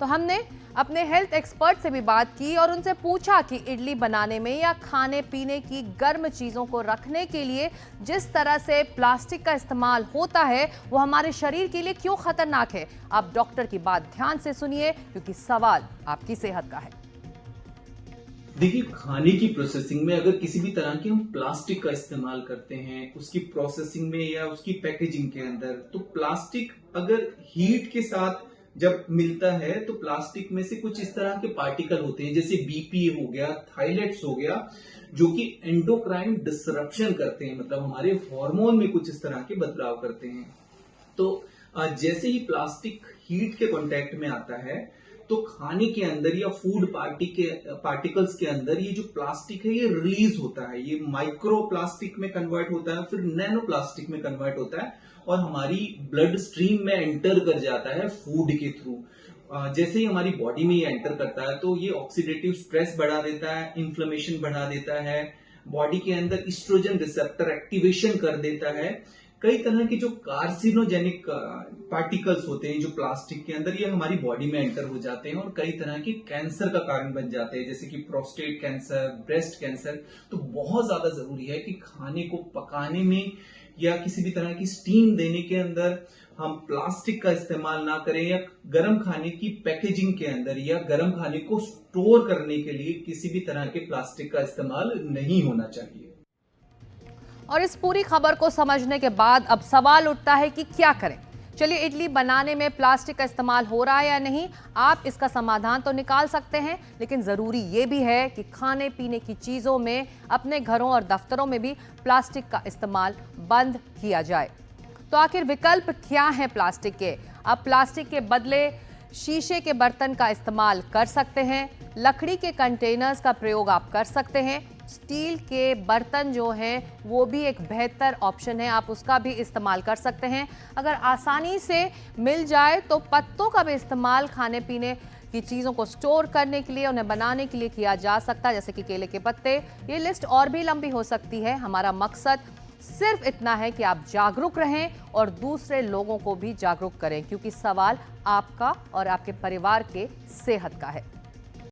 तो हमने अपने हेल्थ एक्सपर्ट से भी बात की और उनसे पूछा कि इडली बनाने में या खाने पीने की गर्म चीज़ों को रखने के लिए जिस तरह से प्लास्टिक का इस्तेमाल होता है वो हमारे शरीर के लिए क्यों खतरनाक है। आप डॉक्टर की बात ध्यान से सुनिए क्योंकि सवाल आपकी सेहत का है। देखिए, खाने की प्रोसेसिंग में अगर किसी भी तरह की हम प्लास्टिक का इस्तेमाल करते हैं उसकी प्रोसेसिंग में या उसकी पैकेजिंग के अंदर, तो प्लास्टिक अगर हीट के साथ जब मिलता है तो प्लास्टिक में से कुछ इस तरह के पार्टिकल होते हैं, जैसे बीपीए हो गया, थाइलेट्स हो गया, जो कि एंडोक्राइन डिसरप्शन करते हैं, मतलब हमारे हार्मोन में कुछ इस तरह के बदलाव करते हैं। तो जैसे ही प्लास्टिक हीट के कांटेक्ट में आता है तो खाने के अंदर या फूड पार्टिकल्स के अंदर ये जो प्लास्टिक है ये रिलीज होता है, ये माइक्रो प्लास्टिक में कन्वर्ट होता है, फिर नैनो प्लास्टिक में कन्वर्ट होता है और हमारी ब्लड स्ट्रीम में एंटर कर जाता है फूड के थ्रू। जैसे ही हमारी बॉडी में ये एंटर करता है तो ये ऑक्सीडेटिव स्ट्रेस बढ़ा देता है, इन्फ्लेमेशन बढ़ा देता है, बॉडी के अंदर ईस्ट्रोजन रिसेप्टर एक्टिवेशन कर देता है। कई तरह के जो कार्सिनोजेनिक पार्टिकल्स होते हैं जो प्लास्टिक के अंदर, ये हमारी बॉडी में एंटर हो जाते हैं और कई तरह के कैंसर का कारण बन जाते हैं, जैसे कि प्रोस्टेट कैंसर, ब्रेस्ट कैंसर। तो बहुत ज्यादा जरूरी है कि खाने को पकाने में या किसी भी तरह की स्टीम देने के अंदर हम प्लास्टिक का इस्तेमाल ना करें, या गर्म खाने की पैकेजिंग के अंदर या गर्म खाने को स्टोर करने के लिए किसी भी तरह के प्लास्टिक का इस्तेमाल नहीं होना चाहिए। और इस पूरी खबर को समझने के बाद अब सवाल उठता है कि क्या करें। चलिए, इडली बनाने में प्लास्टिक का इस्तेमाल हो रहा है या नहीं, आप इसका समाधान तो निकाल सकते हैं, लेकिन ज़रूरी ये भी है कि खाने पीने की चीज़ों में, अपने घरों और दफ्तरों में भी प्लास्टिक का इस्तेमाल बंद किया जाए। तो आखिर विकल्प क्या हैं प्लास्टिक के? आप प्लास्टिक के बदले शीशे के बर्तन का इस्तेमाल कर सकते हैं, लकड़ी के कंटेनर्स का प्रयोग आप कर सकते हैं, स्टील के बर्तन जो हैं वो भी एक बेहतर ऑप्शन है, आप उसका भी इस्तेमाल कर सकते हैं। अगर आसानी से मिल जाए तो पत्तों का भी इस्तेमाल खाने पीने की चीज़ों को स्टोर करने के लिए, उन्हें बनाने के लिए किया जा सकता है, जैसे कि केले के पत्ते। ये लिस्ट और भी लंबी हो सकती है। हमारा मकसद सिर्फ इतना है कि आप जागरूक रहें और दूसरे लोगों को भी जागरूक करें, क्योंकि सवाल आपका और आपके परिवार के सेहत का है।